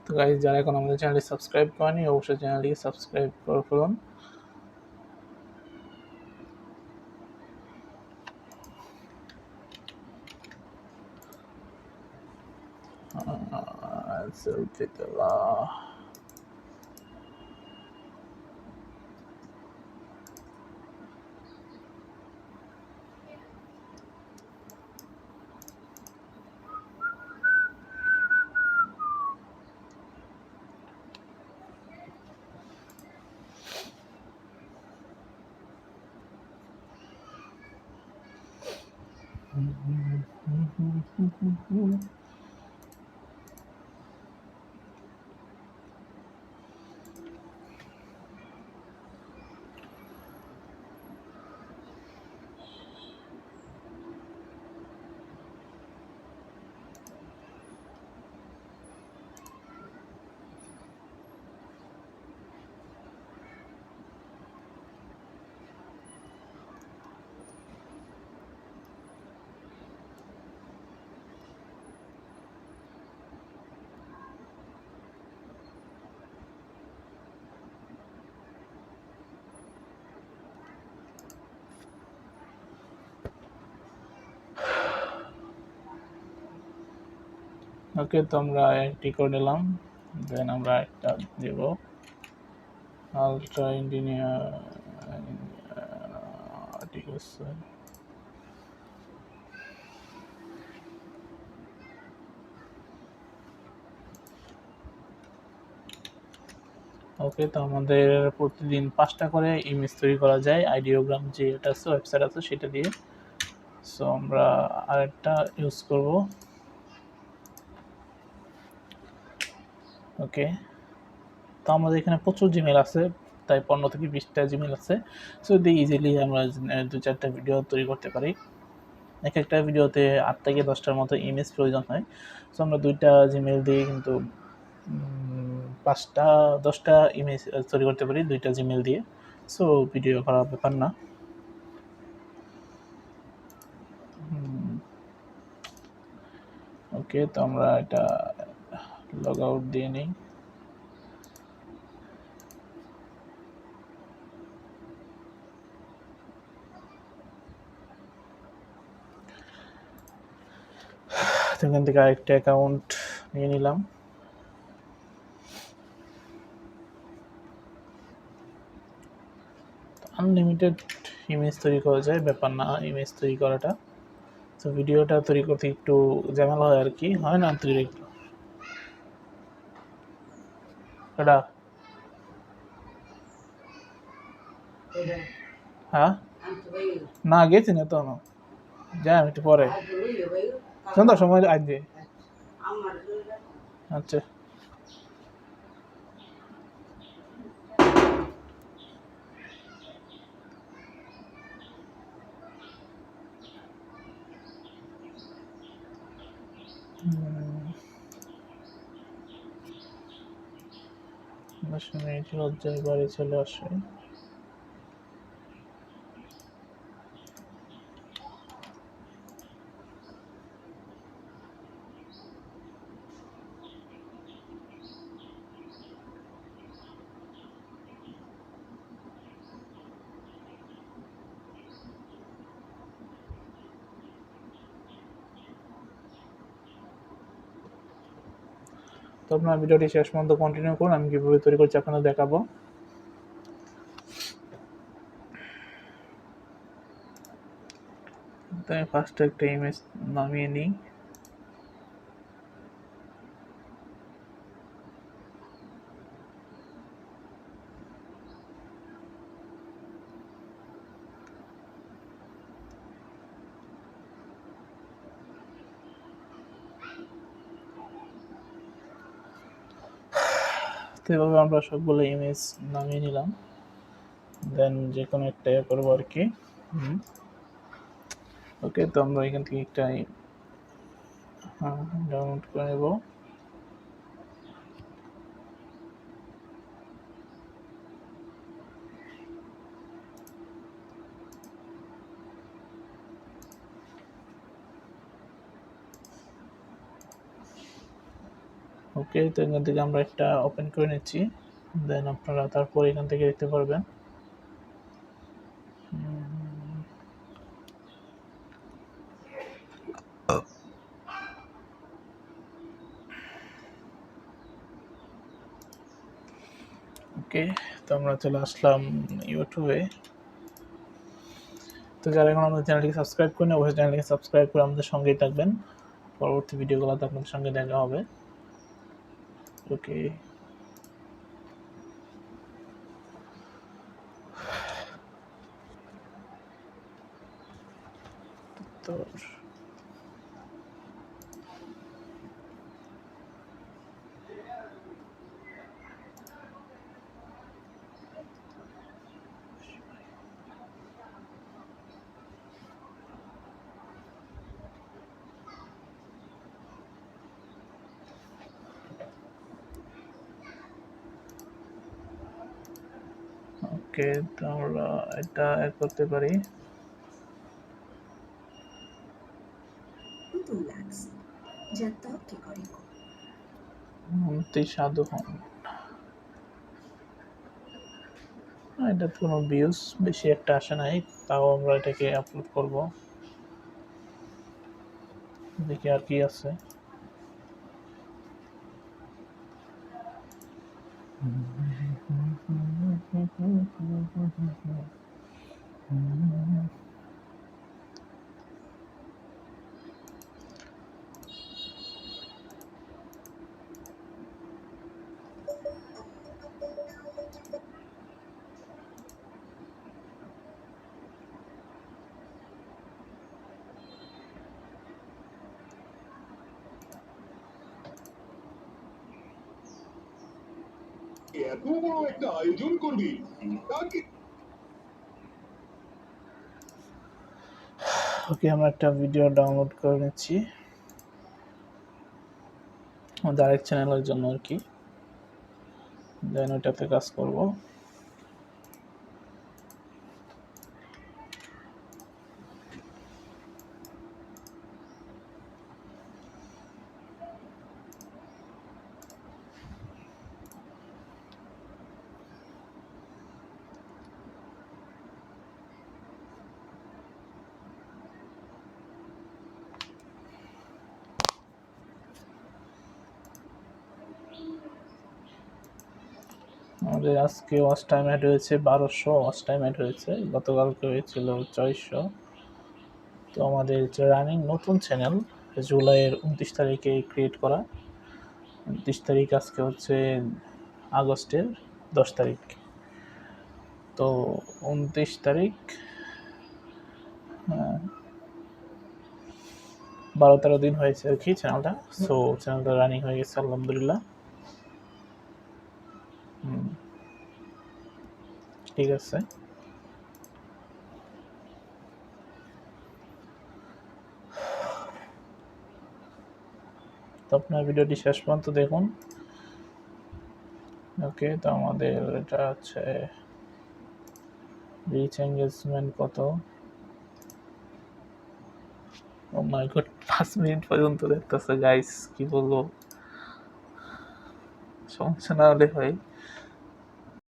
তো গাইস, যারা এখন আমাদের চ্যানেলটি সাবস্ক্রাইব করেনি অবশ্যই চ্যানেলটিকে সাবস্ক্রাইব করে ফেলুন। সেলফি তোলা। ওকে, তো আমরা একটি করে নিলাম। দেন আমরা একটা দেব আলট্রা ইঞ্জিনিয়ার। ঠিক আছে। ওকে, তো আমাদের প্রতিদিন 5টা করে ইমেজ তৈরি করা যায় আইডিওগ্রাম যে এটা আছে ওয়েবসাইট আছে সেটা দিয়ে। সো আমরা আরেকটা ইউজ করব। ওকে, তো আমাদের এখানে প্রচুর জিমেল আছে, তাই 15 থেকে 20টা জিমেল আছে। সো ইজিলি আমরা 2-4টা ভিডিও তৈরি করতে পারি। এক একটা ভিডিওতে 8 থেকে 10টার মতো ইমেজ প্রয়োজন হয়। সো আমরা 2টা জিমেল দিয়ে কিন্তু 5টা 10টা ইমেজ তৈরি করতে পারি 2টা জিমেল দিয়ে। সো ভিডিও করার ব্যাপার না। ওকে, তো আমরা এটা লগ আউট দিয়ে নিই। এখান থেকে আরেকটা অ্যাকাউন্ট নিয়ে নিলাম। আনলিমিটেড ইমেজ তৈরি করা যায়, ব্যাপার না ইমেজ তৈরি করাটা। তো ভিডিওটা তৈরি করতে একটু ঝামেলা হয় আর কি, হয় না তৈরি একটু। এটা হ্যাঁ, না গেছি না তো, যাই আমি একটু পরে সন্ধ্যার সময় আজ দিয়ে। আচ্ছা, লজ্জায় বাড়ি চলে আসে। তো আপনার ভিডিওটি শেষ পর্যন্ত কন্টিনিউ করুন, আমি কীভাবে তৈরি করছি আপনাদের দেখাবো। তাই ফার্স্টে একটা ইমেজ নামিয়ে নিই। তো এভাবে আমরা সবগুলো ইমেজ নামিয়ে নিলাম। দেন যে কোনো একটা করবো আর কি। ওকে, তো আমরা এখান থেকে একটা ডাউনলোড করে নেব। ওকে, তো এখান থেকে আমরা একটা ওপেন করে নিচ্ছি, দেন আপনারা তারপর এখান থেকে দেখতে পারবেন ওকে। তো আমরা চলে আসলাম ইউটিউবে। তো যারা এখন আমাদের চ্যানেলটিকে সাবস্ক্রাইব করেন, অবশ্যই চ্যানেলটিকে সাবস্ক্রাইব করে আমাদের সঙ্গেই থাকবেন, পরবর্তী ভিডিওগুলোতে আপনাদের সঙ্গে দেখা হবে। ওকে, তো ওকে, তো আমরা এটা অ্যাড করতে পারি। সাধু হন, এটা কোনো ভিউজ বেশি একটা আসে নাই, তাও আমরা এটাকে আপলোড করব, দেখি আর কি আছে। এত বড় একটা আয়োজন করবি তাকে। ওকে, আমরা একটা ভিডিও ডাউনলোড করে নিচ্ছি আমাদের আরেক চ্যানেলের জন্য আর কি, দেন ওইটাতে কাজ করব। আমাদের আজকে ওয়াচ টাইম অ্যাড হয়েছে 1200, ওয়াচ টাইম অ্যাড হয়েছে, গতকালকে হয়েছিল 600। তো আমাদের যে রানিং নতুন চ্যানেল, জুলাইয়ের 29 তারিখে ক্রিয়েট করা, 29 তারিখ, আজকে হচ্ছে আগস্টের 10 তারিখ। তো 29 তারিখ 12-13 দিন হয়েছে আর কি চ্যানেলটা। সো চ্যানেলটা রানিং হয়ে গেছে আলহামদুলিল্লাহ। ঠিক আছে, তো আপনার ভিডিওটি শেষ পর্যন্ত দেখুন। ওকে, তো আমাদের এটা হচ্ছে রিচ এঙ্গেজমেন্ট কত, ও মাই গড, 5 মিনিট পর্যন্ত দেখতেছে গাইস, কি বলবো, সমস্যা না হলে হয়।